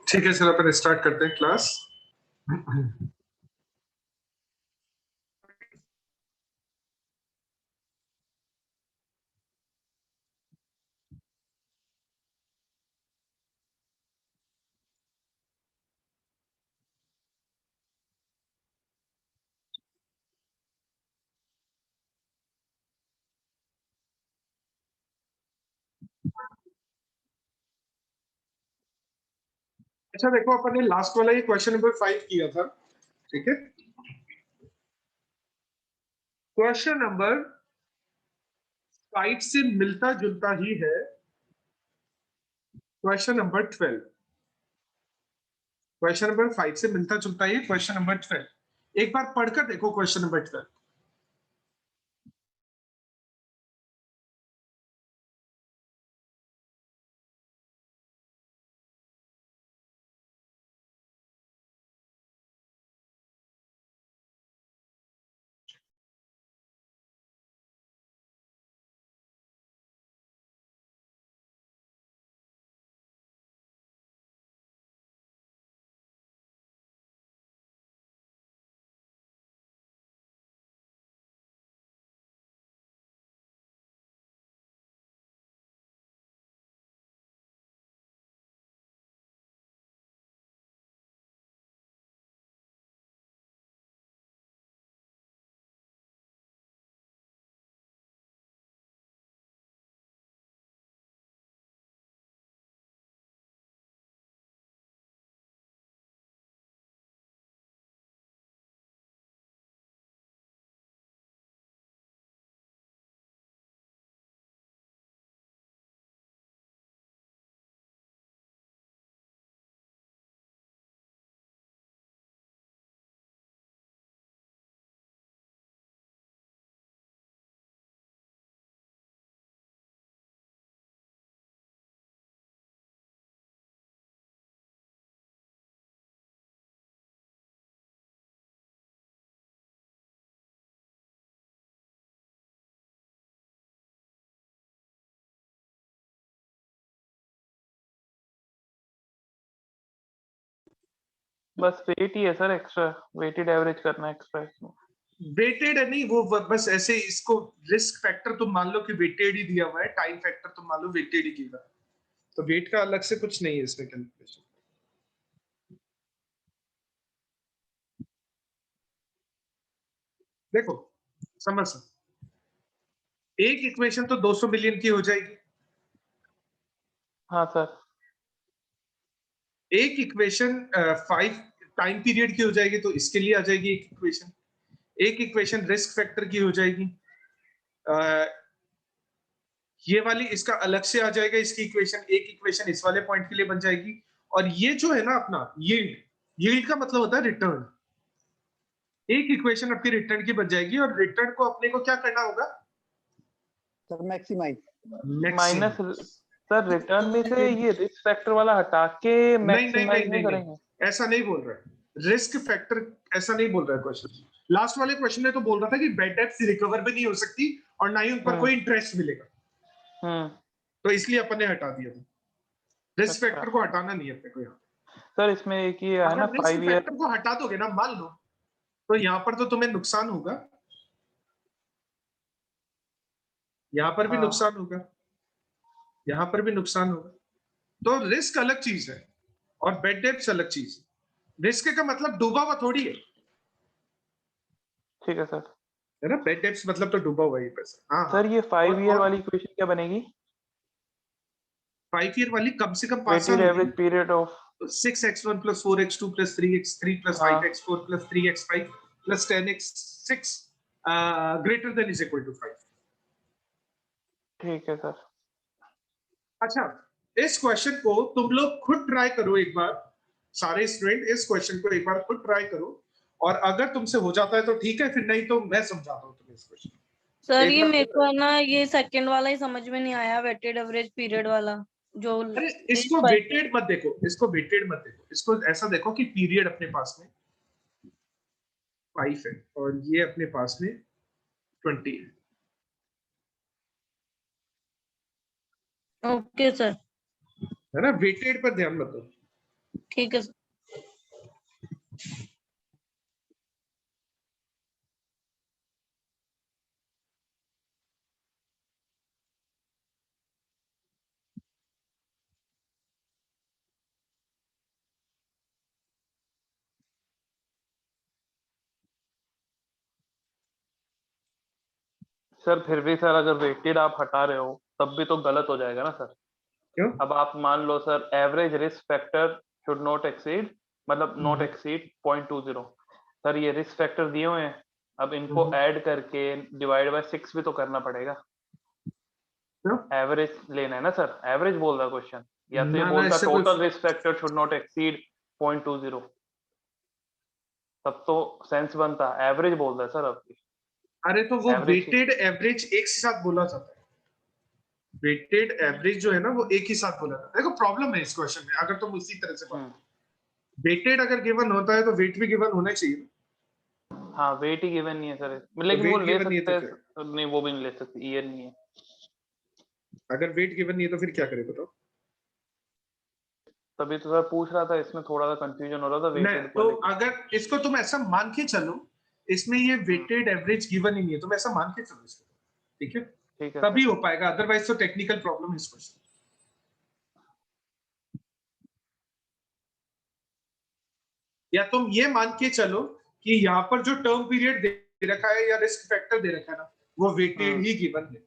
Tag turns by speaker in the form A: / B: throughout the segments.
A: ठीक है सर, अपन स्टार्ट करते हैं क्लास। अच्छा देखो, अपन ने लास्ट वाला ये क्वेश्चन नंबर 5 किया था, ठीक है। क्वेश्चन नंबर 5 से मिलता जुलता ही है क्वेश्चन नंबर 12। क्वेश्चन नंबर 5 से मिलता जुलता ही क्वेश्चन नंबर 12। एक बार पढ़कर देखो क्वेश्चन नंबर 12।
B: बस वेट ही है सर, एक्स्ट्रा वेटेड एवरेज करना है एक्स्ट्रा इसमें।
A: वेटेड है नहीं, वो बस ऐसे इसको रिस्क फैक्टर तुम मान लो कि वेटेड ही दिया हुआ है, टाइम फैक्टर तुम मान लो वेटेड ही दिया है, तो वेट का अलग से कुछ नहीं है इसमें कैलकुलेशन। देखो समझ सकते, एक इक्वेशन तो 200 मिलियन की हो जाएगी।
B: हाँ सर।
A: एक इक्वेशन 5 टाइम पीरियड की हो जाएगी, तो इसके लिए आ जाएगी एक इक्वेशन। एक इक्वेशन रिस्क फैक्टर की हो जाएगी, अ, ये वाली इसका अलग से आ जाएगा इसकी इक्वेशन। एक इक्वेशन इस वाले पॉइंट के लिए बन जाएगी। और ये जो है ना अपना यील्ड, यील्ड का मतलब होता है रिटर्न। एक इक्वेशन आपकी रिटर्न की बन जाएगी, और रिटर्न को अपने को क्या करना होगा
C: sir? Maximize.
B: Minus
A: maximum.
B: Sir, return में से ये रिस्क फैक्टर वाला हटा के
A: नहीं नहीं नहीं
B: मैक्सिमाइज
A: नहीं
B: करेंगे।
A: नहीं, ऐसा नहीं बोल रहा है रिस्क फैक्टर, ऐसा नहीं बोल रहा है क्वेश्चन। लास्ट वाले क्वेश्चन में तो बोल रहा था कि बैड डेब्ट्स रिकवर भी नहीं हो सकती और ना ही उन पर कोई इंटरेस्ट मिलेगा, तो इसलिए अपन ने हटा दिया था। रिस्क
B: अच्छा
A: फैक्टर को हटाना नहीं है अपने को यहाँ।
B: सर, इसमें एक ये है ना
A: अगर रिस्क
B: 5 ईयर।
A: फैक्टर को हटा दोगे ना मान लो, तो यहाँ पर तो तुम्हें नुकसान होगा, यहाँ पर भी
B: हाँ
A: नुकसान होगा, यहाँ पर भी नुकसान होगा। तो रिस्क अलग चीज है और बेड डेब्ट्स अलग चीज है। रिस्क का मतलब डूबा हुआ थोड़ी
B: ठीक है सर।
A: है ना। बेड डेब्ट्स मतलब तो डूबा हुआ ही पैसा। हाँ हाँ।
B: सर ये 5 ईयर
A: और
B: वाली इक्वेशन क्या बनेगी?
A: 5 ईयर वाली कम से कम 5 साल
B: वेटेड
A: होगी।
B: Average period of.
A: 6x1 plus 4x2 plus 3x3 plus
B: हाँ
A: 5x4 plus 3x5 plus 10x6 greater than is equal to 5।
B: ठीक है सर।
A: अच्छा, इस क्वेश्चन को तुम लोग खुद ट्राई करो एक बार। सारे स्टूडेंट इस क्वेश्चन को एक बार खुद ट्राई करो, और अगर तुमसे हो जाता है तो ठीक है, फिर नहीं तो मैं समझाता हूँ तुम्हें इस क्वेश्चन।
D: सर
A: एक
D: ये
A: बार
D: मेरे को ना ये सेकंड वाला ही समझ में नहीं आया, वेटेड एवरेज पीरियड वाला जो।
A: अरे इसको वेटेड मत देखो, इसको वेटेड मत देखो, इसको ऐसा देखो कि पीरियड अपने पास में 5 है और ये अपने पास में 20
D: ओके सर।
A: है ना। वेटेड पर ध्यान मत दो
D: ठीक है सर।
B: सर फिर भी सर अगर वेटेड आप हटा रहे हो तब भी तो गलत हो जाएगा ना सर।
A: क्यों?
B: अब आप मान लो sir average risk factor should not exceed, मतलब नॉट एक्सीड 0.20। सर ये रिस्क फैक्टर दिए हुए हैं, अब इनको ऐड करके डिवाइड बाय 6 भी तो करना पड़ेगा।
A: क्यों?
B: एवरेज लेना है ना सर, एवरेज बोल रहा क्वेश्चन, या तो ये
A: ना ना,
B: बोलता
A: इससे कोई
B: total risk factor should not exceed 0.20, तब तो सेंस बनता। एवरेज बोल रहा है सर आपकी।
A: अरे तो वो
B: एवरेज
A: वेटेड एवरेज एक साथ बोला जाता है। वेटेड एवरेज जो है ना वो एक ही साथ बोला जाता है। देखो प्रॉब्लम है इस क्वेश्चन में, अगर तुम उसी तरह से बात, वेटेड अगर गिवन होता है तो वेट भी गिवन होना चाहिए।
B: हाँ वेट ही गिवन नहीं है सर,
A: तो
B: लेकिन वो
A: वेट
B: ले
A: गिवन नहीं है
B: सकते
A: तो
B: हैं।
A: फिर,
B: नहीं वो भी नहीं ले सकते, ईयर नहीं है।
A: अगर वेट गिवन नहीं है तो फिर क्या करें बताओ?
B: तभी तो सर पूछ रहा था, इसमें थोड़ा सा कंफ्यूजन हो रहा था
A: नहीं
B: वेटेड को
A: तो
B: लेके।
A: अगर इसको तुम ऐसा मान के चलो, इसमें ये वेटेड एवरेज गिवन ही नहीं है, तुम ऐसा मान के चलो इसको, ठीक है?
B: ठीक है
A: तभी
B: सर।
A: हो पाएगा, अदरवाइज तो टेक्निकल प्रॉब्लम है इस क्वेश्चन। या तुम ये मान के चलो कि यहाँ पर जो टर्म पीरियड दे रखा है या रिस्क फैक्टर दे रखा है ना, वो वेटेड ही गिवन है,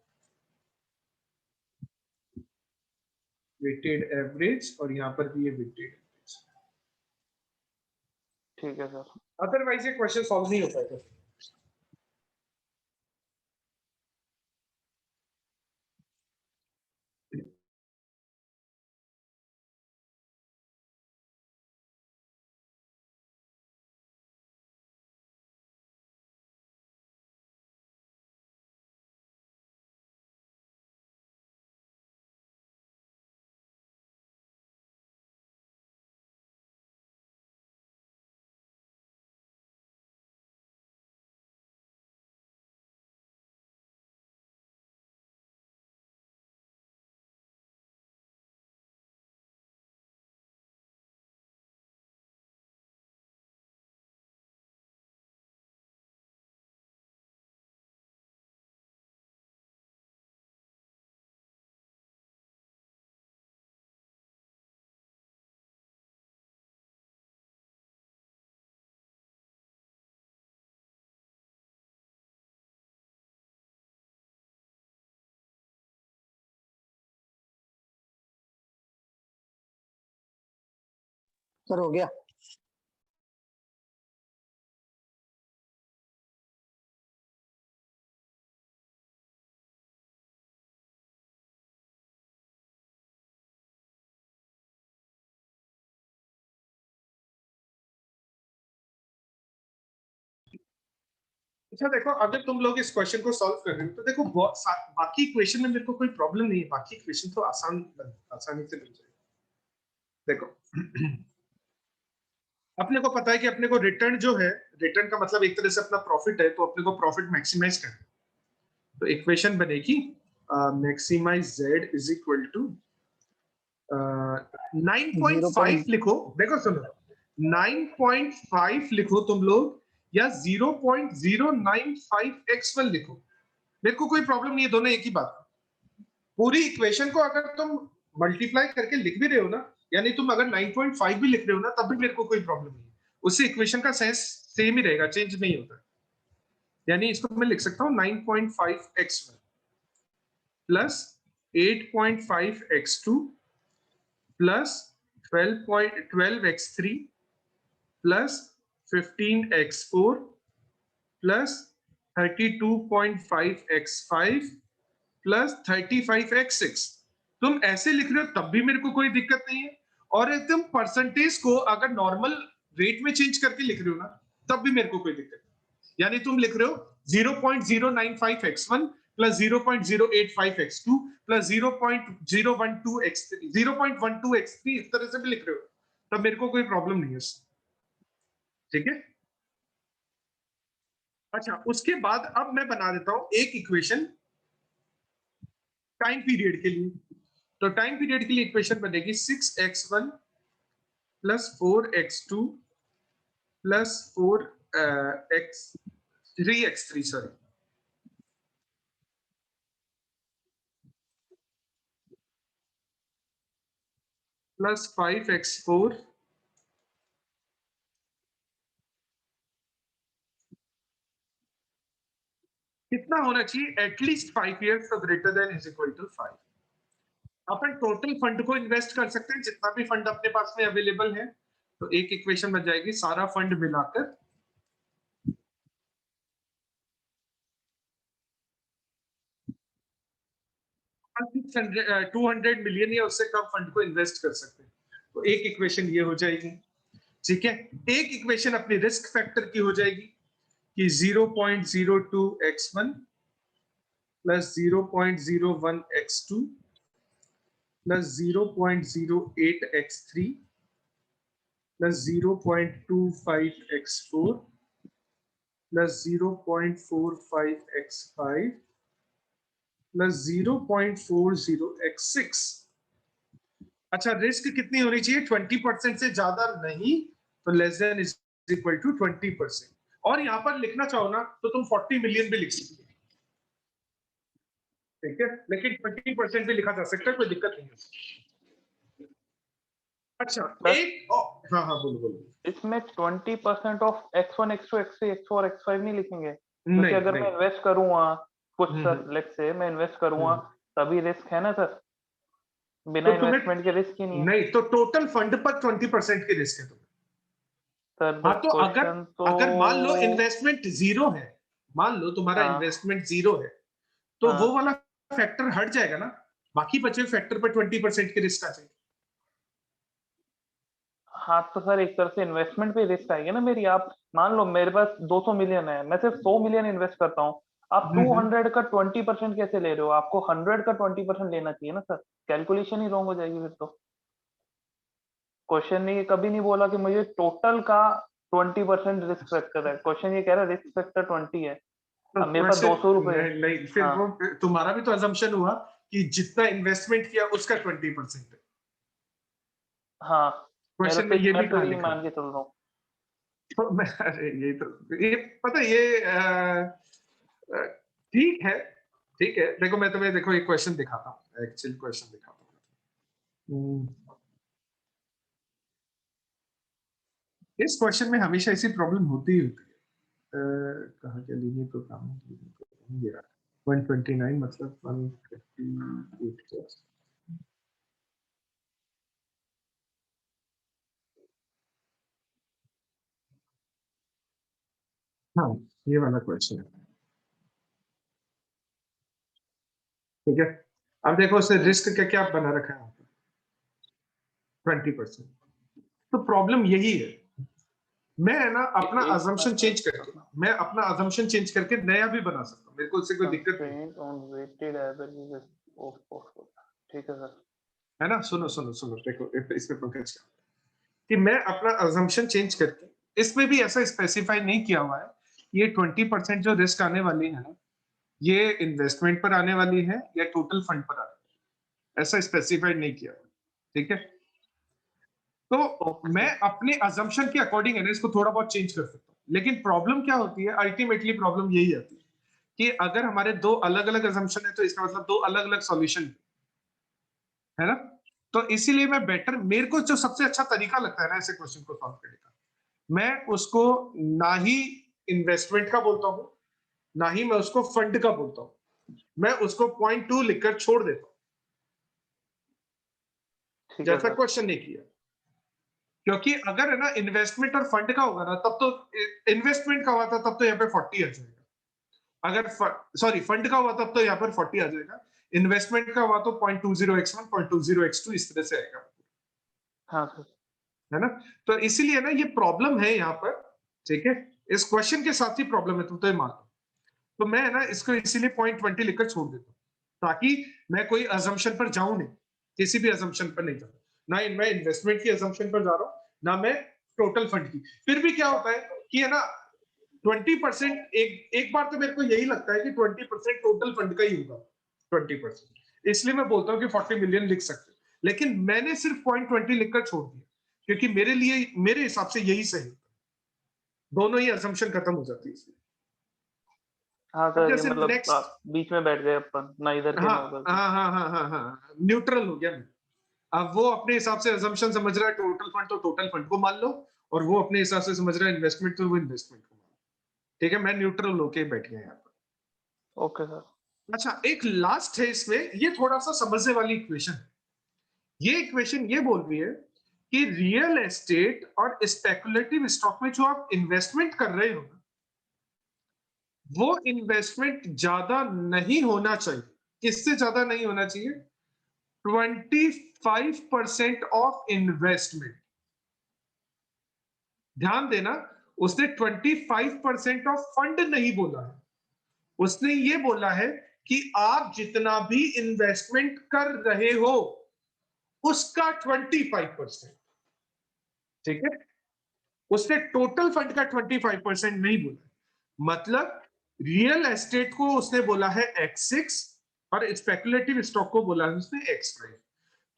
A: वेटेड एवरेज, और यहाँ पर भी ये वेटेड एवरेज।
B: ठीक है सर।
A: अदरवाइज ये क्वेश्चन सॉल्व नहीं हो पाएगा।
C: सर हो गया।
A: अच्छा देखो, अगर तुम लोग इस क्वेश्चन को सॉल्व कर रहे हो तो देखो बाकी इक्वेशन में मेरे को कोई प्रॉब्लम नहीं है, बाकी इक्वेशन तो आसानी से बन जाएगी। देखो अपने को पता है कि अपने को रिटर्न जो है, रिटर्न का मतलब एक तरह से अपना प्रॉफिट है, तो अपने को प्रॉफिट मैक्सिमाइज करना है। तो इक्वेशन बनेगी maximize z is equal to 9.5 लिखो। देखो सुनो, 9.5 लिखो तुम लोग, या 0.095x1 लिखो, मेरे को कोई प्रॉब्लम नहीं है, दोनों एक ही बात। पूरी इक्वेशन को अगर तुम मल्टीप्लाई करके लिख भी रहे हो ना, यानी तुम अगर 9.5 भी लिख रहे हो ना, तब भी मेरे को कोई प्रॉब्लम नहीं है, उससे इक्वेशन का सेंस सेम ही रहेगा, चेंज नहीं होता। यानी इसको मैं लिख सकता हूँ 9.5x1 plus 8.5x2 plus 12x3 plus 15x4 plus 32.5x5 plus 35x6। तुम ऐसे लिख रहे हो तब भी मेरे को कोई दिक्कत नहीं है, और एकदम परसेंटेज को अगर नॉर्मल रेट में चेंज करके लिख रहे हो ना, तब भी मेरे को कोई दिक्कत नहीं। यानी तुम लिख रहे हो 0.095x1 plus 0.085x2 plus 0.012x3 0.12x3, इस तरह से भी लिख रहे हो, तब मेरे को कोई प्रॉब्लम नहीं है उससे, ठीक है? अच्छा, उसके बाद अब मैं बना देता हूं एक इक्वेशन टाइम पीरियड के लिए। तो टाइम पीरियड के लिए इक्वेशन बनेगी 6x1 plus 4x2 plus 3x3 sorry plus 5x4 कितना होना चाहिए? At least 5 years or greater than is equal to 5. Upon total fund को इन्वेस्ट कर सकते हैं जितना भी फंड अपने पास में अवेलेबल है, तो एक इक्वेशन बन जाएगी सारा फंड मिलाकर 200 मिलियन या उससे कम फंड को इन्वेस्ट कर सकते हैं, तो एक इक्वेशन ये हो जाएगी। ठीक है, एक इक्वेशन अपनी रिस्क फैक्टर की हो जाएगी कि 0.02x1 plus 0.01x2 plus 0.08x3 plus 0.25x4 plus 0.45x5 plus 0.40x6। अच्छा, रिस्क कितनी होनी चाहिए? 20% से ज्यादा नहीं, तो less than is equal to 20%। और यहां पर लिखना चाहो ना तो तुम 40 मिलियन भी लिख सकते हो, ठीक है, लेकिन 20% भी लिखा जा सकता है, कोई दिक्कत नहीं है। अच्छा, एक हाँ हाँ बोलो बोलो।
B: इसमें 20% of x1 x2 x3 x4 x5 नहीं लिखेंगे? क्योंकि
A: नहीं,
B: अगर
A: नहीं।
B: मैं इन्वेस्ट करूंगा कुछ सर, लेट्स से मैं इन्वेस्ट करूंगा तभी रिस्क है ना सर, बिना
A: तो
B: इन्वेस्टमेंट के रिस्क ही नहीं है
A: नहीं, तो टोटल फंड पर 20% की रिस्क है तुम्हें।
B: सर।
A: हाँ, तो अगर मान लो इन्वेस्टमेंट जीरो है, मान लो तुम्हारा
B: हाँ,
A: इन्वेस्टमेंट जीरो है, तो
B: हाँ,
A: वो वाला फैक्टर हट जाएगा ना, बाकी बचे फैक्टर पर 20% की रिस्क आ जाएगी।
B: हाँ, तो सर एक तरह से इन्वेस्टमेंट पे रिस्क आएगी ना मेरी। आप मान लो मेरे पास 200 मिलियन है, मैं सिर्फ 100 मिलियन इन्वेस्ट करता हूँ, आप 200 का 20% कैसे ले रहे हो? आपको 100 का 20% लेना चाहिए ना सर, कैलकुलेशन ही रॉन्ग हो जाएगी फिर तो। क्वेश्चन ने ये कभी नहीं बोला कि मुझे टोटल का 20% रिस्क फैक्टर है, क्वेश्चन ये कह रहा है रिस्क फैक्टर 20 है।
A: तो
B: अब मेरे पास 200 रुपए।
A: नहीं, फिर
B: हाँ,
A: वो तुम्हारा भी तो अजम्पशन हुआ कि जितना इन्वेस्टमेंट किया उसका 20% है।
B: हाँ, मेरा
A: क्वेश्चन में
B: फिक्स
A: ये
B: मैं
A: भी
B: तो
A: कहाँ
B: यही
A: लिखा?
B: मान के चल रहा हूँ।
A: तो मैं अरे ये पता है, ये ठीक है, ठीक है। देखो मैं तुम्हें देखो एक क्वेश्चन दिखाता हूँ, एक्चुअल क्वेश्चन दिखाता हूँ। इस क्वेश्चन में हमेशा ऐसी प्रॉब्लम होती ही होती है। कहाँ क्या लीनियर प्रोग्रामिंग ये रहा 129 मतलब 158 हाँ, ये वाला क्वेश्चन है, ठीक है। अब देखो उससे रिस्क का क्या बना रखा है 20%। तो प्रॉब्लम यही है, मैं है ना अपना अजम्पशन चेंज करके, मैं अपना अजम्पशन चेंज करके नया भी बना सकता हूँ, मेरे को उससे कोई दिक्कत नहीं
B: ठीक है सर।
A: है ना। सुनो सुनो सुनो, देखो इसमें पंकज का कि मैं अपना अजम्पशन चेंज करके, इसमें भी ऐसा स्पेसिफाई नहीं किया हुआ है ये 20% जो रिस्क आने वाली है ना, ये इन्वेस्टमेंट पर आने वाली है या टोटल फंड पर आने वाली है, ऐसा स्पेसिफाइड नहीं किया, ठीक है। तो मैं अपने अजम्पशन के अकॉर्डिंग है ना इसको थोड़ा बहुत चेंज कर सकता हूँ, लेकिन प्रॉब्लम क्या होती है, अल्टीमेटली प्रॉब्लम यही आती है कि अगर हमारे दो अलग अलग अजम्पशन है तो इसका मतलब दो अलग अलग सॉल्यूशन है ना। तो इसीलिए मैं बेटर, मेरे को जो सबसे अच्छा तरीका लगता है ना ऐसे क्वेश्चन को सॉल्व करने का, मैं उसको ना ही इन्वेस्टमेंट का बोलता हूँ, ना ही मैं उसको फंड का बोलता हूँ, मैं उसको 0.2 लिखकर छोड़ देता हूँ, जैसा क्वेश्चन ने किया। क्योंकि अगर है ना इन्वेस्टमेंट और फंड का होगा ना, तब तो इन्वेस्टमेंट का हुआ था तब तो यहाँ पे 40 आ जाएगा, अगर सॉरी फंड का हुआ तब तो यहाँ पर 40 आ जाएगा, इन्वेस्टमेंट का हुआ तो 0.20x1 0.20x2 इस तरह से आएगा।
B: हाँ सर,
A: है ना। तो इसीलिए ना ये प्रॉब्लम है यहाँ पर, ठीक है, इस क्वेश्चन के साथ ही प्रॉब्लम है, तुम तो ये मान लो। तो मैं ना इसको इसीलिए 0.20 लिखकर छोड़ देता हूँ, ताकि मैं कोई अजम्पशन पर जाऊं नहीं, किसी भी अजम्पशन पर नहीं जाऊं, ना मैं इन्वेस्टमेंट की अजम्पशन पर जा रहा हूं, ना मैं टोटल फंड की। फिर भी क्या होता है कि है ना 20%, एक बार तो मेरे को यही लगता है कि 20% टोटल फंड का ही होगा 20%, इसलिए मैं बोलता हूँ कि 40 मिलियन लिख सकते, लेकिन मैंने सिर्फ 0.20 लिखकर छोड़ दिया, क्योंकि मेरे हिसाब से यही सही, दोनों ही असम्पशन खत्म हो जाती है इसमें।
B: हाँ
A: अब
B: सर, ये
A: जैसे
B: मतलब
A: नेक्स्ट,
B: बीच में बैठ गए अपन, ना इधर के
A: हाँ
B: ना उधर के।
A: हाँ हाँ हाँ हाँ हाँ, न्यूट्रल हो गया मैं। अब वो अपने हिसाब से असम्पशन समझ रहा है टोटल फंड, तो टोटल फंड को मान लो, और वो अपने हिसाब से समझ रहा है इन्वेस्टमेंट, तो वो इन्वेस्टमेंट को मान लो। ठीक है, मैं न्यूट्रल होके बैठ गया यहाँ पर।
B: Okay sir.
A: अच्छा, एक लास्ट है इसमें, ये थोड़ा सा समझने वाली इक्वेशन है। ये इक्वेशन ये बोल रही है कि रियल एस्टेट और स्पेकुलेटिव स्टॉक में जो आप इन्वेस्टमेंट कर रहे हो ना, वो इन्वेस्टमेंट ज्यादा नहीं होना चाहिए। किससे ज्यादा नहीं होना चाहिए? 25% ऑफ इन्वेस्टमेंट। ध्यान देना, उसने 25% ऑफ फंड नहीं बोला है, उसने ये बोला है कि आप जितना भी इन्वेस्टमेंट कर रहे हो उसका 25%। ठीक है, उसने टोटल फंड का 25% नहीं बोला। मतलब रियल एस्टेट को उसने बोला है X6 और स्पेकुलेटिव स्टॉक को बोला है उसने X5।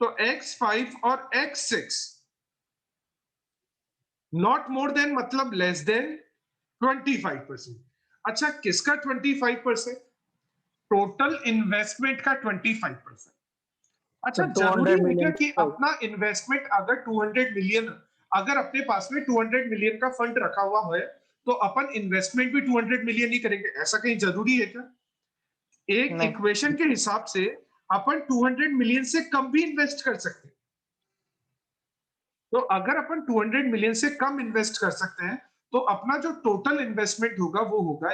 A: तो X5 और X6 नॉट मोर देन, मतलब लेस देन 25%। अच्छा, किसका 25%? टोटल इन्वेस्टमेंट का 25%। अच्छा,
C: सर
A: जरूरी
C: 200
A: है क्या
C: मिलियन
A: कि अपना इन्वेस्टमेंट अगर 200 मिलियन, अगर अपने पास में 200 मिलियन का फंड रखा हुआ है तो अपन इन्वेस्टमेंट भी 200 मिलियन ही करेंगे? ऐसा कहीं जरूरी है क्या? एक
B: नहीं।
A: इक्वेशन के हिसाब से अपन 200 मिलियन से कम भी इन्वेस्ट कर सकते हैं। तो अगर अपन 200 मिलियन से कम इन्वेस्ट कर सकते हैं तो अपना जो टोटल इन्वेस्टमेंट होगा वो होगा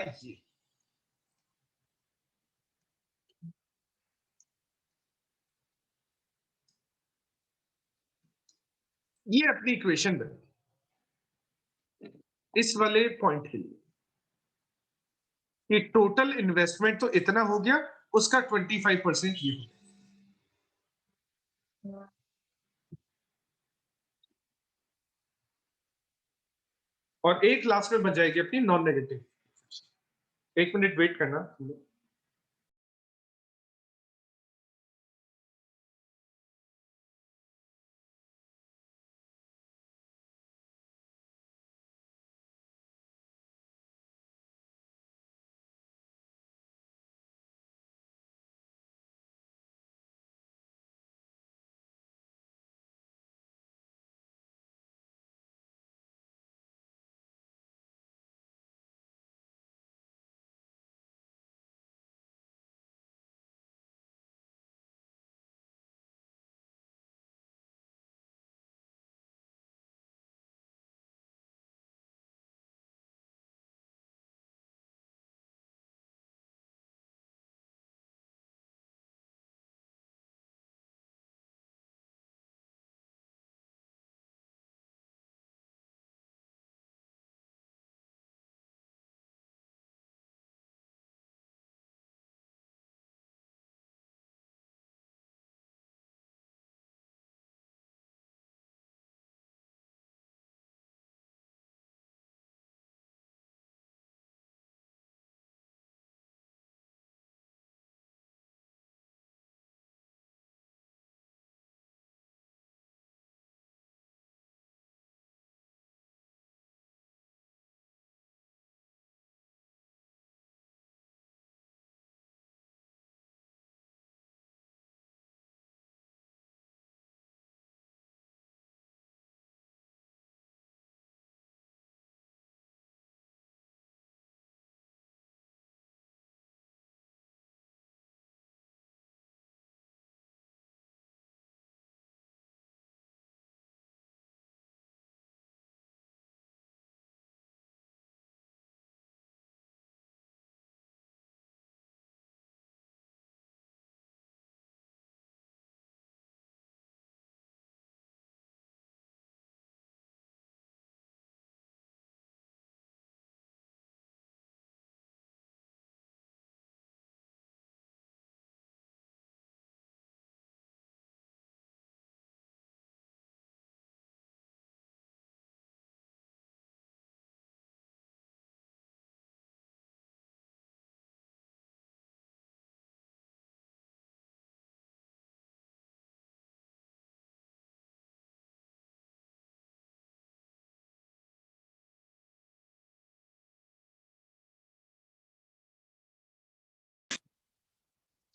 A: ये अपनी इक्वेशन बनी इस वाले पॉइंट के लिए कि टोटल इन्वेस्टमेंट तो इतना हो गया, उसका 25% ये हो गया। और एक लास्ट में बन जाएगी अपनी नॉन नेगेटिव। 1 मिनट वेट करना।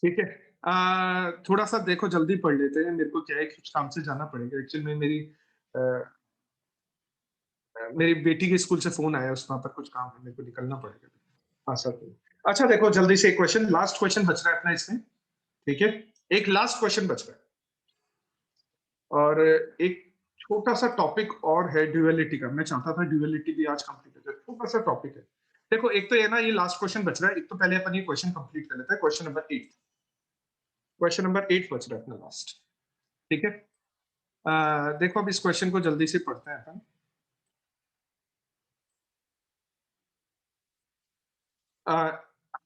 A: ठीक है, थोड़ा सा देखो जल्दी पढ़ लेते हैं, मेरे को क्या है कुछ काम से जाना पड़ेगा एक्चुअली में, मेरी बेटी के स्कूल से फोन आया, उसमें पर कुछ काम है, मेरे को निकलना पड़ेगा। हाँ सर, अच्छा देखो जल्दी से एक क्वेश्चन, लास्ट क्वेश्चन बच रहा है अपना इसमें, ठीक है, एक लास्ट क्वेश्चन बच रहा है और एक छोटा सा टॉपिक और है ड्यूअलिटी का, मैं चाहता था ड्यूअलिटी भी आज कंप्लीट हो जाए, छोटा सा टॉपिक है। देखो एक तो ये ना, ये लास्ट क्वेश्चन बच रहा है, एक तो पहले अपन ये क्वेश्चन कंप्लीट कर लेते हैं, क्वेश्चन नंबर 8, क्वेश्चन नंबर 8 बच रहा है अपना लास्ट, ठीक है। देखो अब इस क्वेश्चन को जल्दी से पढ़ते हैं अपन।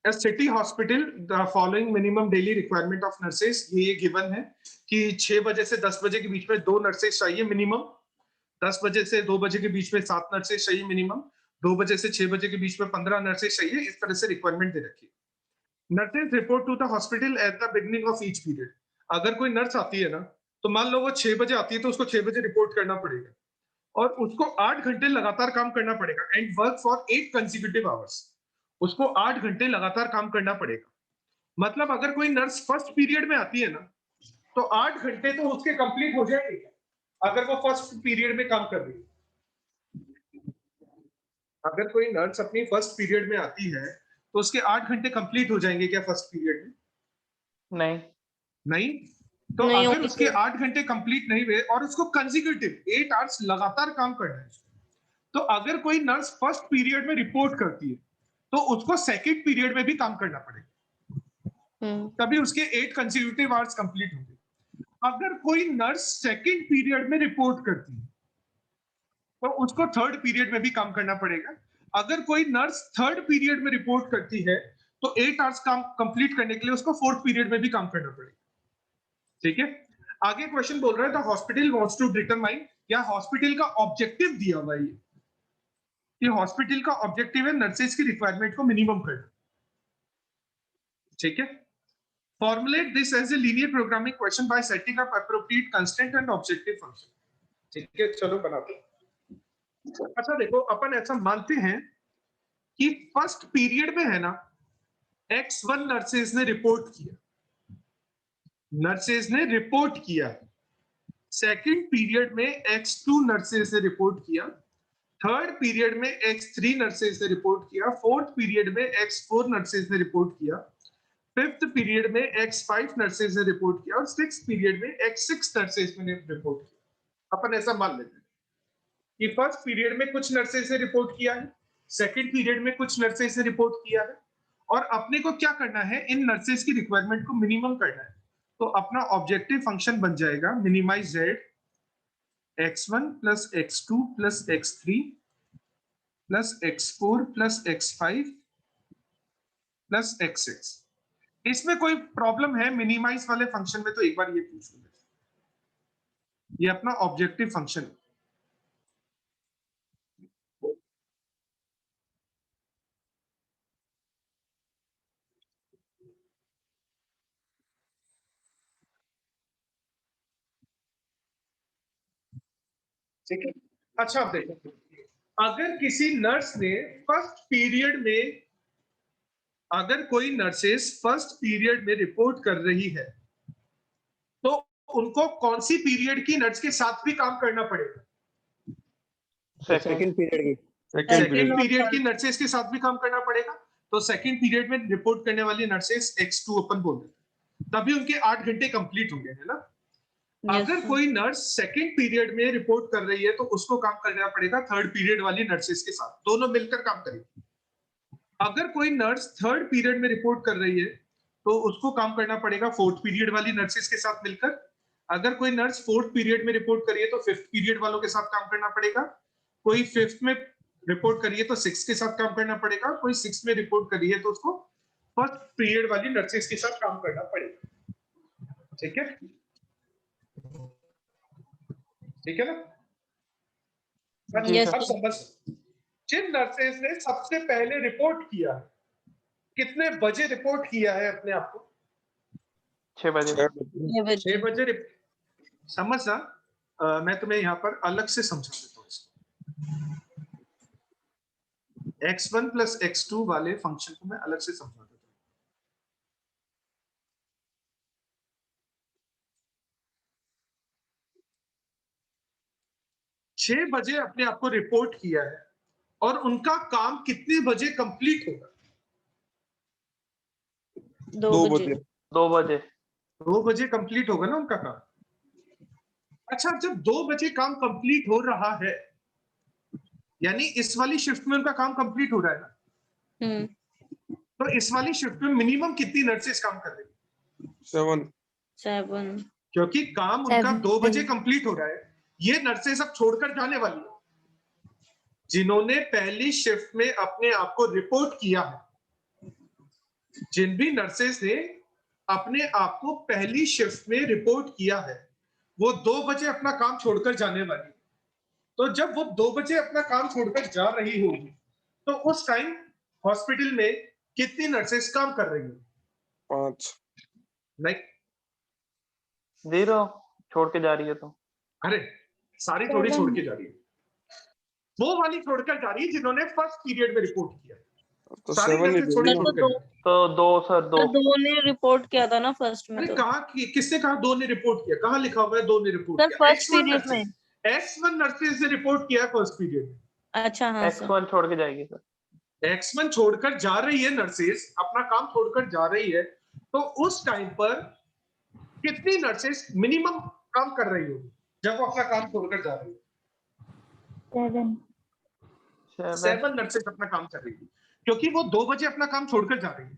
A: A city hospital, the following minimum daily requirement of nurses, ये गिवन है कि 6 बजे से 10 बजे के बीच में 2 नर्सेस चाहिए मिनिमम, 10 बजे से 2 बजे के बीच में 7 नर्सेस चाहिए मिनिमम, 2 बजे से 6 बजे के बीच में 15 नर्सेस चाहिए, इस तरह से रिक्वायरमेंट दे रखी है। Nurses report to the hospital at the beginning of each period. अगर कोई नर्स आती है ना, तो मान लो वो 6 बजे आती है तो उसको 6 बजे रिपोर्ट करना पड़ेगा और उसको 8 घंटे लगातार काम करना पड़ेगा and work for 8 consecutive hours. उसको 8 घंटे लगातार काम करना पड़ेगा। मतलब अगर कोई नर्स फर्स्ट पीरियड में आती है ना, तो 8 घंटे तो उसके कंप्लीट हो जाएंगे अगर वो फर्स्ट पीरियड में काम कर रही है। अगर कोई नर्स अपनी फर्स्ट पीरियड में आती है तो उसके 8 घंटे कंप्लीट हो जाएंगे क्या फर्स्ट पीरियड में?
B: नहीं
A: नहीं। तो
D: नहीं
A: अगर
D: होंगे
A: उसके
D: सर।
A: 8 घंटे कंप्लीट नहीं हुए और उसको कंसेक्यूटिव 8 आवर्स लगातार काम करना है, तो अगर कोई नर्स फर्स्ट पीरियड में रिपोर्ट करती है तो उसको सेकंड पीरियड में भी काम करना पड़ेगा, तभी उसके 8 कंसेक्यूटिव आवर्स कंप्लीट होंगे। अगर कोई नर्स सेकंड पीरियड में रिपोर्ट करती है तो उसको थर्ड पीरियड में भी काम करना पड़ेगा। अगर कोई नर्स थर्ड पीरियड में रिपोर्ट करती है तो 8 आवर्स काम कंप्लीट करने के लिए उसको फोर्थ पीरियड में भी काम करना पड़ेगा, ठीक है। आगे क्वेश्चन बोल रहा है the hospital wants to determine, या हॉस्पिटल का ऑब्जेक्टिव दिया हुआ है कि हॉस्पिटल का ऑब्जेक्टिव है नर्सेस की रिक्वायरमेंट को मिनिमम करना, ठीक है। Formulate this as a linear programming question by setting up appropriate constraint and objective function, ठीक है। चलो बनाते हैं। अच्छा देखो अपन ऐसा मानते हैं कि फर्स्ट पीरियड में है ना, X1 नर्सेस ने रिपोर्ट किया, नर्सेस ने रिपोर्ट किया, सेकंड पीरियड में X2 नर्सेस ने रिपोर्ट किया, थर्ड पीरियड में X3 नर्सेस ने रिपोर्ट किया, फोर्थ पीरियड में X4 नर्सेस ने रिपोर्ट किया, फिफ्थ पीरियड में X5 नर्सेस ने रिपोर्ट किया और सिक्स्थ पीरियड में X6 नर्सेस ने रिपोर्ट किया। अपन ऐसा मान लेते हैं कि फर्स्ट पीरियड में कुछ नर्सेस ने रिपोर्ट किया है, सेकंड पीरियड में कुछ नर्सेस ने रिपोर्ट किया है, और अपने को क्या करना है, इन नर्सेस की रिक्वायरमेंट को मिनिमम करना है। तो अपना ऑब्जेक्टिव फंक्शन बन जाएगा minimize z x1 plus x2 plus x3 plus x4 plus x5 plus x6। इसमें कोई प्रॉब्लम है मिनिमाइज वाले फंक्शन में? तो एक बार ये पूछ लो, ये अपना ऑब्जेक्टिव फंक्शन, ठीक है। अच्छा आप देखो, अगर किसी नर्स ने फर्स्ट पीरियड में, अगर कोई नर्सेस फर्स्ट पीरियड में रिपोर्ट कर रही है तो उनको कौन सी पीरियड की नर्स के साथ भी काम करना पड़ेगा?
C: सेकंड पीरियड की।
A: सेकंड पीरियड की नर्सेस के साथ भी काम करना पड़ेगा। तो सेकंड पीरियड में रिपोर्ट करने वाली नर्सेस X2 अपन बोल देते हैं, तभी उनके 8 घंटे कंप्लीट होंगे, है ना। अगर कोई नर्स सेकंड पीरियड में रिपोर्ट कर रही है तो उसको काम करना पड़ेगा थर्ड पीरियड वाली नर्सेस के साथ, दोनों मिलकर काम करेंगे। अगर कोई नर्स थर्ड पीरियड में रिपोर्ट कर रही है तो उसको काम करना पड़ेगा फोर्थ पीरियड वाली नर्सेस के साथ मिलकर। अगर कोई नर्स फोर्थ पीरियड में रिपोर्ट करिए तो फिफ्थ पीरियड वालों के साथ काम करना पड़ेगा। कोई फिफ्थ में रिपोर्ट करिए तो सिक्स के साथ काम करना पड़ेगा। कोई सिक्स में रिपोर्ट करिए तो उसको फर्स्ट पीरियड वाली नर्सेस के साथ काम करना पड़ेगा, ठीक है। ठीक है ना?
D: Yes,
A: अब
D: sir.
A: समझ, जिन नर्सेस ने सबसे पहले रिपोर्ट किया, कितने बजे रिपोर्ट किया है अपने आप को?
B: 6 बजे।
A: 6 बजे समझना। मैं तुम्हें यहाँ पर अलग से समझा देता हूँ इसको। x1 प्लस x2 वाले फंक्शन को मैं अलग से समझा देता हूँ। 6 बजे अपने आप को रिपोर्ट किया है और उनका काम कितने बजे कंप्लीट होगा?
D: 2 बजे।
B: 2 बजे।
A: 2 बजे कंप्लीट होगा ना उनका काम। अच्छा, जब 2 बजे काम कंप्लीट हो रहा है, यानी इस वाली शिफ्ट में उनका काम कंप्लीट हो रहा है ना, तो इस वाली शिफ्ट में मिनिमम कितनी नर्सेस काम कर रही है?
D: 7।
A: क्योंकि काम उनका 2 बजे
E: 7।
A: कंप्लीट हो रहा है, ये नर्सेस अब छोड़कर जाने वाली है। जिन्होंने पहली शिफ्ट में अपने आप को रिपोर्ट किया है, जिन भी नर्सेस ने अपने आप को पहली शिफ्ट में रिपोर्ट किया है, वो 2 बजे अपना काम छोड़कर जाने वाली है। तो जब वो 2 बजे अपना काम छोड़कर जा रही होगी, तो उस टाइम हॉस्पिटल में कितनी नर्सेस काम कर रही होगी?
F: 5।
A: नहीं,
B: 0 छोड़ के जा रही है तो।
A: अरे सारी थोड़ी छोड़ के जा रही है, वो वाली छोड़कर जा रही है जिन्होंने फर्स्ट पीरियड में रिपोर्ट किया।
F: तो
A: सारी
F: 7 ही
A: नर्सेस
F: दे
A: थोड़ी
F: दी ना।
A: छोड़कर जा रही है।
B: तो 2 सर 2।
D: तो 2 ने रिपोर्ट किया था ना फर्स्ट में
A: अरे
D: तो।
A: कहा कि किसने कहा 2 ने रिपोर्ट किया? कहाँ लिखा हुआ है 2 ने रिपोर्ट
D: सर
A: किया?
D: फर्स्ट
A: X1
D: पीरियड में।
A: X1 नर्सेस ने रिपोर्ट किया फर्स्ट पीरियड में।
D: अच्छा हाँ सर।
B: X1 छोड़ के जाएगी सर।
A: X1 छोड़कर जा रही है नर्सेस, अपना काम छोड़कर जा रही है, तो उस टाइम पर कितनी नर्सेस मिनिमम काम कर रही होगी जब वो अपना काम छोड़कर जा रही है? 7 नर्सेस अपना काम कर रही है, क्योंकि वो 2 बजे अपना काम छोड़कर जा रही है।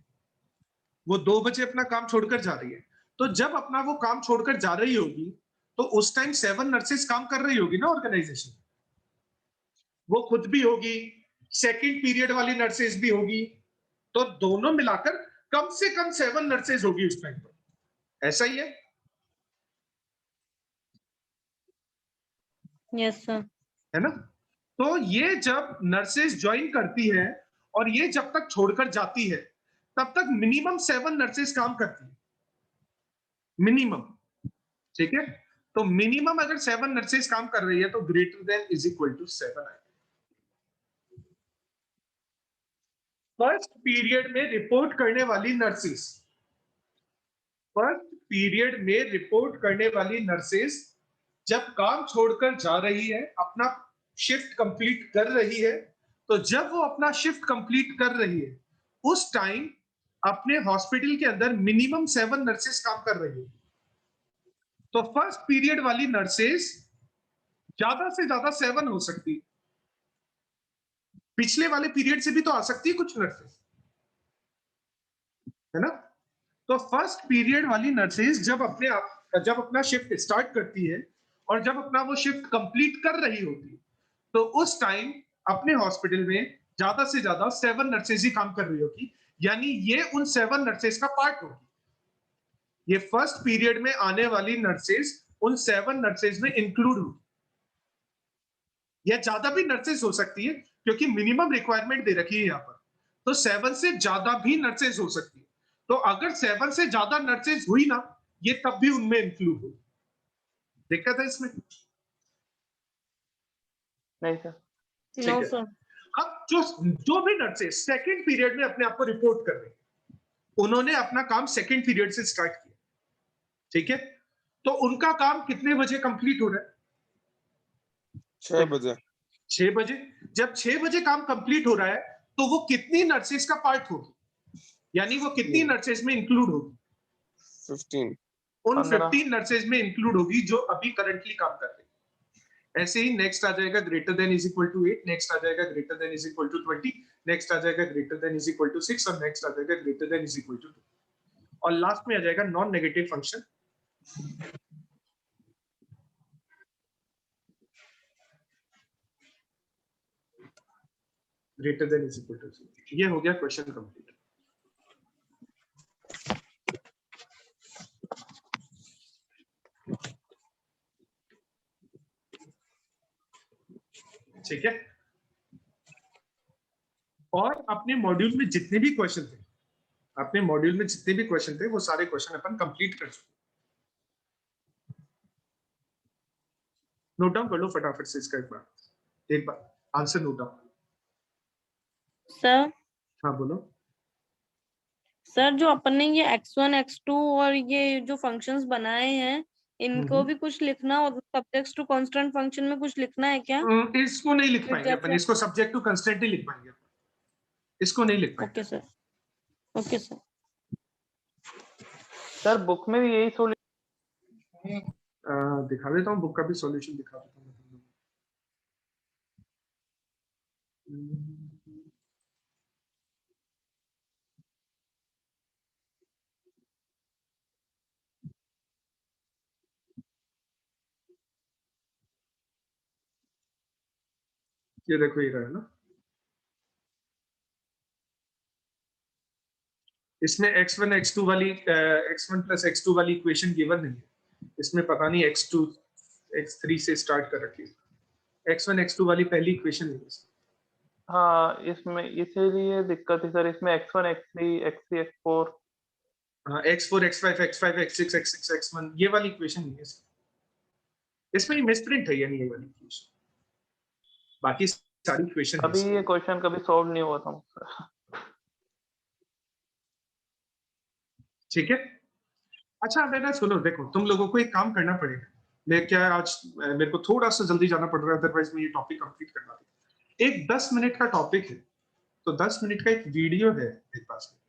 A: वो 2 बजे अपना काम छोड़कर जा रही है, तो जब अपना वो काम छोड़कर जा रही होगी, तो उस टाइम 7 नर्सेस काम कर रही होगी ना ऑर्गेनाइजेशन। वो खुद भी होगी, सेकंड पीरियड वाली नर्सेस भी होगी, तो दोनों मिलाकर कम से कम 7 नर्सेस होगी उस टाइम पर। ऐसा ही है?
D: Yes sir.
A: है ना? तो ये जब नर्सेस ज्वाइन करती है और ये जब तक छोड़कर जाती है, तब तक मिनिमम 7 नर्सेस काम करती है, मिनिमम। ठीक है, तो मिनिमम अगर 7 नर्सेस काम कर रही है तो greater than is equal to 7 आएगा। फर्स्ट पीरियड में रिपोर्ट करने वाली नर्सेस, फर्स्ट पीरियड में रिपोर्ट करने वाली नर्सेस जब काम छोड़कर जा रही है, अपना शिफ्ट कंप्लीट कर रही है, तो जब वो अपना शिफ्ट कंप्लीट कर रही है, उस टाइम अपने हॉस्पिटल के अंदर मिनिमम 7 नर्सेस काम कर रही है। तो फर्स्ट पीरियड वाली नर्सेस ज्यादा से ज्यादा 7 हो सकती है, पिछले वाले पीरियड से भी तो आ सकती है कुछ नर्सेस, है ना? तो फर्स्ट पीरियड वाली नर्सेस जब अपना शिफ्ट स्टार्ट करती है और जब अपना वो शिफ्ट कंप्लीट कर रही होती है, तो उस टाइम अपने हॉस्पिटल में ज्यादा से ज्यादा 7 नर्सेस ही काम कर रही होगी, यानी ये उन 7 नर्सेस का पार्ट होगी। ये फर्स्ट पीरियड में आने वाली नर्सेस उन 7 नर्सेस में इंक्लूड होगी। या ज्यादा भी नर्सेस हो सकती है, क्योंकि मिनिमम रिक्वायरमेंट दे रखी है यहाँ पर, तो 7 से ज्यादा भी नर्सेस हो सकती है। तो अगर 7 से ज्यादा नर्सेस हुई ना, ये तब भी उनमें इंक्लूड होगी। दिक्कत है इसमें?
B: नहीं सर।
D: नो
A: है।
D: सर।
A: अब जो भी नर्सेस सेकंड पीरियड में अपने आप को रिपोर्ट कर रहे हैं, उन्होंने अपना काम सेकंड पीरियड से स्टार्ट किया, ठीक है? तो उनका काम कितने बजे कंप्लीट हो रहा है?
F: 6 बजे।
A: 6 बजे। जब 6 बजे काम कंप्लीट हो रहा है, तो वो कितनी नर्सेस का पार्ट होगी, यानी वो कितनी नर्सेस में इंक्लूड होगी?
F: 15।
A: उन
B: 15।
A: 15 नर्सेस में इंक्लूड होगी जो अभी करंटली काम कर रही है। ऐसे ही नेक्स्ट आ जाएगा greater than is equal to 8, next आ जाएगा greater than is equal to 20, next आ जाएगा greater than is equal to 6 और नेक्स्ट आ जाएगा greater than is equal to 2, और लास्ट में आ जाएगा non negative function. Greater than is equal to 0। ये हो गया क्वेश्चन कंप्लीट। ठीक है, और अपने मॉड्यूल में जितने भी क्वेश्चन थे, अपने मॉड्यूल में जितने भी क्वेश्चन थे, वो सारे क्वेश्चन अपन कंप्लीट कर चुके। नोट डाउन कर लो फटाफट से इसका एक बार आंसर नोट डाउन।
D: सर
A: हाँ बोलो।
D: सर जो अपन ने ये x1 x2 और ये जो फंक्शंस बनाए हैं, इनको भी कुछ लिखना और सब्जेक्ट्स टू कांस्टेंट फंक्शन में कुछ लिखना है क्या?
A: इसको नहीं लिख
D: फिर
A: पाएंगे अपन,
D: जैसे
A: इसको सब्जेक्ट टू कंस्टेंट ही लिख पाएंगे अपन, इसको नहीं लिख पाएंगे।
D: Okay sir, okay sir.
B: Sir book में भी यही
A: दिखा देता हूँ, बुक का भी सॉल्यूशन दिखा देता हूँ। ये देखो ये रहा है ना, इसमें x1 x2 वाली x1 प्लस x2 वाली इक्वेशन गिवन नहीं है, इसमें पता नहीं x2 x3 से स्टार्ट कर रखी है, x1 x2 वाली पहली इक्वेशन है इसमें।
B: हाँ, इसमें इसीलिए दिक्कत है सर, इसमें x1 x3 x3 x4
A: हाँ, x4 x5 x5 x6 x6 x1 ये वाली इक्वेशन नहीं है इसमें, मिसप्रिंट है यानी ये वाली इक्वेशन, बाकी सारी इक्वेशन
B: अभी ये क्वेश्चन कभी सॉल्व नहीं हुआ था मुझसे।
A: ठीक है। अच्छा मेरा सुनो, देखो तुम लोगों को एक काम करना पड़ेगा, मैं क्या आज मेरे को थोड़ा सा जल्दी जाना पड़ रहा है, अदरवाइज मैं ये टॉपिक कंप्लीट करना था। एक 10 मिनट का टॉपिक है, तो 10 मिनट का एक वीडियो है मेरे पास में,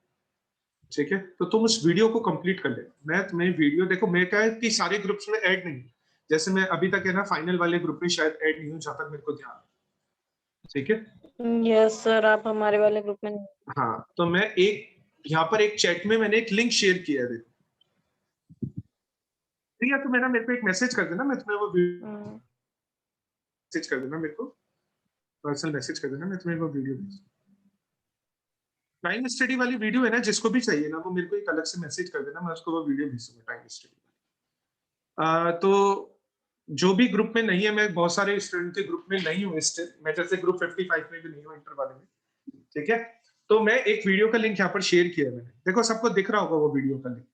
A: ठीक है, तो तुम उस वीडियो को कंप्लीट कर लेना। मैं तुम्हें वीडियो, देखो मैं क्या है कि सारे ग्रुप्स में ऐड नहीं, जैसे मैं अभी तक है ना फाइनल वाले ग्रुप में शायद ऐड नहीं हूँ जहां तक मेरे को ध्यान है, ठीक है।
D: यस सर, आप हमारे वाले ग्रुप में नहीं।
A: हाँ, तो मैं एक यहाँ पर एक चैट में मैंने एक लिंक शेयर किया है, देखो ठीक है, तो मेरा मेरे को एक मैसेज कर देना, मैं तुम्हें वो मैसेज कर देना, मेरे को पर्सनल मैसेज कर देना, मैं तुम्हें वो वीडियो भेज टाइम स्टडी वाली वीडियो है ना, जिसको भी चाहिए ना वो मेरे को एक अलग से मैसेज कर देना, मैं उसको वो वीडियो भेज दूंगा टाइम स्टडी। तो जो भी ग्रुप में नहीं है, मैं बहुत सारे स्टूडेंट के ग्रुप में नहीं हूँ स्टिल, मैं जैसे ग्रुप 55 में भी नहीं हूँ इंटर वाले में, ठीक है। तो मैं एक वीडियो का लिंक यहाँ पर शेयर किया मैंने, देखो सबको दिख रहा होगा वो वीडियो का लिंक,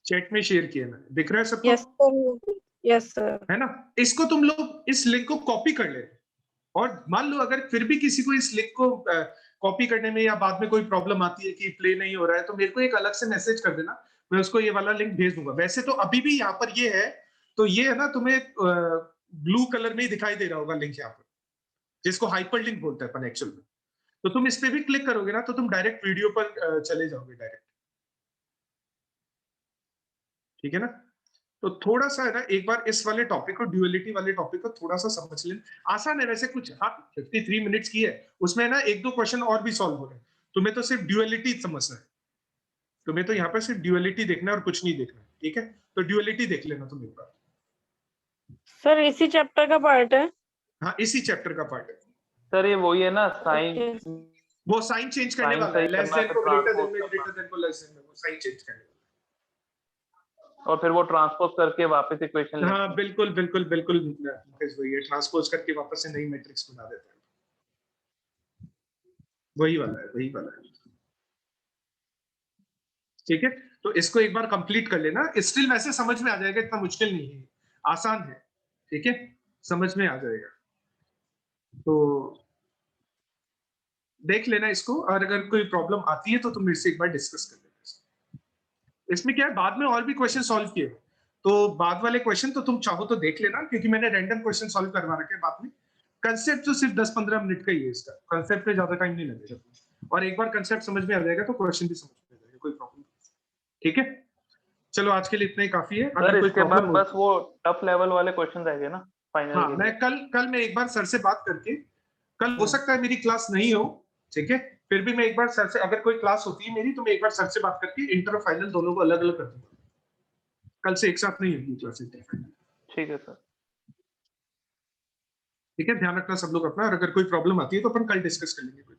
A: चैट में शेयर किया मैंने, दिख रहा है सबको?
D: Yes sir, yes sir.
A: है ना, इसको तुम लोग इस लिंक को कॉपी कर ले, और मान लो अगर फिर भी किसी को इस लिंक को कॉपी करने में या बाद में कोई प्रॉब्लम आती है कि प्ले नहीं हो रहा है, तो मेरे को एक अलग से मैसेज कर देना, मैं उसको ये वाला लिंक भेज दूंगा। वैसे तो अभी भी यहाँ पर ये है, तो ये है ना, तुम्हें ब्लू कलर में ही दिखाई दे रहा होगा लिंक यहाँ पर, जिसको हाइपर लिंक बोलते हैं अपन एक्चुअल में। तो तुम इस पे भी क्लिक करोगे ना, तो तुम डायरेक्ट वीडियो पर चले जाओगे डायरेक्ट, ठीक है ना। तो थोड़ा सा है ना, एक बार इस वाले टॉपिक को, ड्यूअलिटी वाले टॉपिक को थोड़ा सा समझ लेना, आसान है वैसे कुछ। हाँ 53 मिनट्स की है, उसमें ना एक दो क्वेश्चन और भी सॉल्व हो रहे हैं, तुम्हें तो सिर्फ ड्यूअलिटी समझना है, तुम्हें तो यहाँ पर सिर्फ ड्यूअलिटी देखना है और कुछ नहीं देखना है, ठीक है। तो ड्यूअलिटी देख लेना तुम एक बार।
D: सर इसी चैप्टर का पार्ट है?
A: हाँ इसी चैप्टर का पार्ट है
B: सर, ये वही है ना, साइन
A: वो साइन चेंज करने
B: साइन
A: वाला है,
B: सही
A: लेस
B: करना
A: देन
B: है,
A: को ग्रेटर देन
B: ट्रांसपोज
A: में,
B: करना
A: ग्रेटर देन को लेस देन में, वो साइन चेंज करने वाला
B: और फिर वो ट्रांसपोज करके वापस इक्वेशन
A: है। हाँ बिल्कुल बिल्कुल बिल्कुल, वही है, ट्रांसपोज करके वापस से नई मैट्रिक्स बना देता है, वही वाला है, वही वाला है, ठीक है। तो इसको एक बार कंप्लीट कर लेना, स्टिल वैसे समझ में आ जाएगा, इतना मुश्किल नहीं है, आसान है, ठीक है, समझ में आ जाएगा। तो देख लेना इसको, और अगर कोई प्रॉब्लम आती है तो तुम मेरे से एक बार डिस्कस कर लेना इसमें क्या है, बाद में और भी क्वेश्चन सॉल्व किए, तो बाद वाले क्वेश्चन तो तुम चाहो तो देख लेना, क्योंकि मैंने रैंडम क्वेश्चन सॉल्व करवा रखे हैं बाद में। कंसेप्ट तो सिर्फ 10-15 मिनट का ही है इसका, कंसेप्ट पे ज्यादा टाइम नहीं लगेगा, और एक बार कंसेप्ट समझ में आ जाएगा तो क्वेश्चन भी समझ में आ जाएगा, कोई प्रॉब्लम नहीं, ठीक है। चलो आज के लिए इतना ही काफी है,
B: सर,
A: अगर कोई
B: इसके बाद
A: प्रॉब्लम
B: बस वो टफ लेवल वाले क्वेश्चन रहेंगे ना फाइनल
A: हाँ,
B: के
A: मैं
B: लिए।
A: कल मैं एक बार सर से बात करके, कल हो सकता है मेरी क्लास नहीं हो, ठीक है, फिर भी मैं एक बार सर से, अगर कोई क्लास होती है मेरी, तो मैं एक बार सर से बात करके इंटर और फाइनल दोनों को अलग अलग कर दूंगा, कल से एक साथ नहीं होगी क्लास इंटर फाइनल,
B: ठीक है सर।
A: ठीक है। ध्यान रखना सब लोग अपना, और अगर कोई प्रॉब्लम आती है तो अपन कल डिस्कस कर लेंगे।